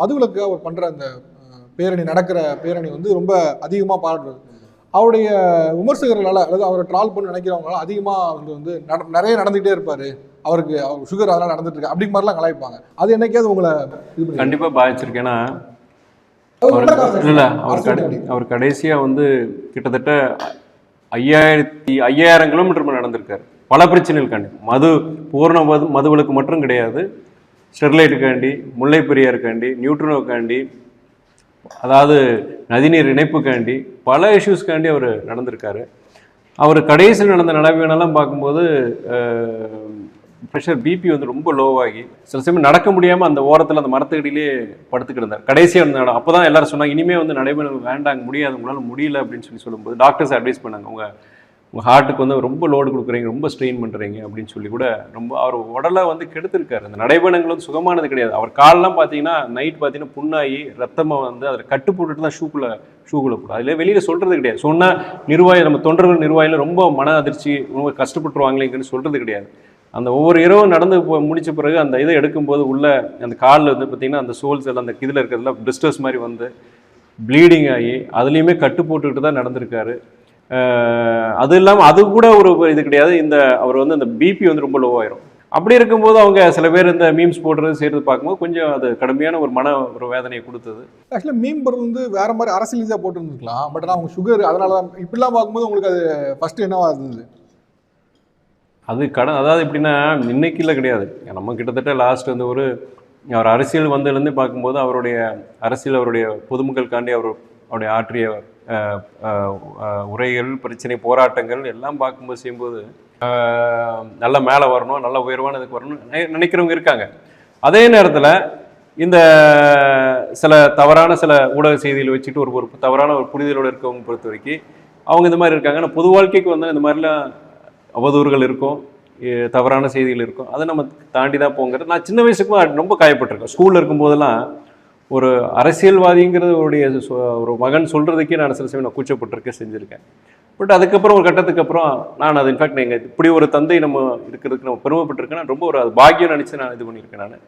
மதுவிலக்கு அவர் பண்ணுற அந்த பேரணி நடக்கிற பேரணி வந்து ரொம்ப அதிகமாக பாடுறது. அவருடைய விமர்சகர்களால் அல்லது அவரை ட்ரால் பண்ண நினைக்கிறவங்களால அதிகமாக வந்து நிறைய நடந்துகிட்டே இருப்பார், அவருக்கு அவர் சுகர் அதெல்லாம் நடந்துட்டு இருக்கு அப்படி மாதிரிலாம் கலாய்ப்பாங்க. அது என்னைக்காவது உங்களை இது கண்டிப்பாக பாதிச்சிருக்கேன்னா இல்லை, அவர் கடைசியாக வந்து கிட்டத்தட்ட 5000 கிலோமீட்டர் நடந்திருக்காரு. பல பிரச்சனைகளுக்காண்டி, பூர்ண மதுவிலக்கு மட்டும் கிடையாது, ஸ்டெர்லைட்டுக்காண்டி, முல்லை பெரியாருக்காண்டி, நியூட்ரினோக்காண்டி, அதாவது நதிநீர் இணைப்புக்காண்டி, பல இஷ்யூஸ்க்காண்டி அவர் நடந்திருக்காரு. அவர் கடைசியில் நடந்த நடைபயணம்லாம் பார்க்கும்போது ப்ரெஷர் பிபி வந்து ரொம்ப லோவாகி சில சமயம் நடக்க முடியாமல் அந்த ஓரத்தில் அந்த மரத்துக்கடியிலே படுத்துக்கிட்டு கடைசியாக இருந்த இடம். அப்போ தான் எல்லாரும் சொன்னாங்க, இனிமேல் வந்து நடைபயணம் வேண்டாங்க, முடியாது, உங்களால் முடியல அப்படின்னு சொல்லும்போது டாக்டர்ஸ் அட்வைஸ் பண்ணாங்க, உங்கள் ஹார்ட்டுக்கு வந்து ரொம்ப லோடு கொடுக்குறீங்க, ரொம்ப ஸ்ட்ரெயின் பண்ணுறீங்க அப்படின்னு சொல்லி கூட ரொம்ப அவர் உடலை வந்து கெடுத்திருக்காரு. அந்த நடைபயணங்கள் வந்து சுகமானது கிடையாது. அவர் காலெலாம் பார்த்தீங்கன்னா நைட் பார்த்தீங்கன்னா புண்ணாகி ரத்தமாக வந்து அதில் கட்டு போட்டுட்டு தான் ஷூக்குள்ளே போடும். அதில் வெளியில் சொல்கிறது கிடையாது. சொன்னால் நிர்வாகி, நம்ம தொண்டர்கள் நிர்வாகியில் ரொம்ப மன அதிர்ச்சி, ரொம்ப கஷ்டப்பட்டுருவாங்களேங்கன்னு சொல்கிறது கிடையாது. அந்த ஒவ்வொரு இரவும் நடந்து முடித்த பிறகு அந்த இதை எடுக்கும்போது உள்ள அந்த காலில் வந்து பார்த்திங்கன்னா அந்த சோல்ஸ் எல்லாம் அந்த இதில் இருக்கிறதுல பிளிஸ்டர்ஸ் மாதிரி வந்து ப்ளீடிங் ஆகி அதுலேயுமே கட்டு போட்டுக்கிட்டு தான் நடந்திருக்காரு. அது இல்லாமல் அது கூட ஒரு இது கிடையாது, அவர் வந்து அந்த பிபி வந்து ரொம்ப லோவாயிரும். அப்படி இருக்கும்போது அவங்க சில பேர் இந்த மீம்ஸ் போடுறது செய்கிறது பார்க்கும்போது கொஞ்சம் அது கடுமையான ஒரு வேதனையை கொடுத்தது. ஆக்சுவலாக மீம் போடுறது வந்து வேற மாதிரி அரசியலிஸாக போட்டுருந்துருக்கலாம். பட் ஆனால் அவங்க சுகர், அதனால தான் இப்படிலாம் பார்க்கும்போது உங்களுக்கு அது ஃபஸ்ட்டு என்னவா இருந்தது? அது அதாவது எப்படின்னா இன்னைக்கில் கிடையாது, நம்ம கிட்டத்தட்ட லாஸ்ட் வந்து அவர் அரசியல் வந்ததுலேருந்து பார்க்கும்போது அவருடைய அரசியல், அவருடைய பொதுமக்களுக்காண்டி அவருடைய ஆற்றிய உரைகள், பிரச்சனை, போராட்டங்கள் எல்லாம் பார்க்கும்போது செய்யும்போது நல்லா மேலே வரணும், நல்ல உயர்வான இதுக்கு வரணும்னு நினைக்கிறவங்க இருக்காங்க. அதே நேரத்தில் இந்த சில தவறான சில ஊடக செய்திகளை வச்சுட்டு ஒரு தவறான ஒரு புரிதலோடு இருக்கவங்க பொறுத்த வரைக்கும் அவங்க இந்த மாதிரி இருக்காங்க. ஆனால் பொது வாழ்க்கைக்கு வந்து இந்த மாதிரிலாம் அவதூறுகள் இருக்கும், தவறான செய்திகள் இருக்கும், அதை நம்ம தாண்டி தான் போங்கிறது. நான் சின்ன வயசுக்கு ரொம்ப காயப்பட்டிருக்கேன். ஸ்கூலில் இருக்கும்போதெல்லாம் ஒரு அரசியல்வாதிங்கிறது ஒரு மகன் சொல்கிறதுக்கே நான் சில சமயம் நான் கூச்சப்பட்டிருக்கேன், செஞ்சுருக்கேன். பட் அதுக்கப்புறம் ஒரு கட்டத்துக்கு அப்புறம் நான் அது இன்ஃபேக்ட் இப்படி ஒரு தந்தை நம்ம இருக்கிறதுக்கு நம்ம பெருமைப்பட்டிருக்கேன். ரொம்ப அது பாக்கியம் நினச்சி நான் இது பண்ணியிருக்கேன். நான்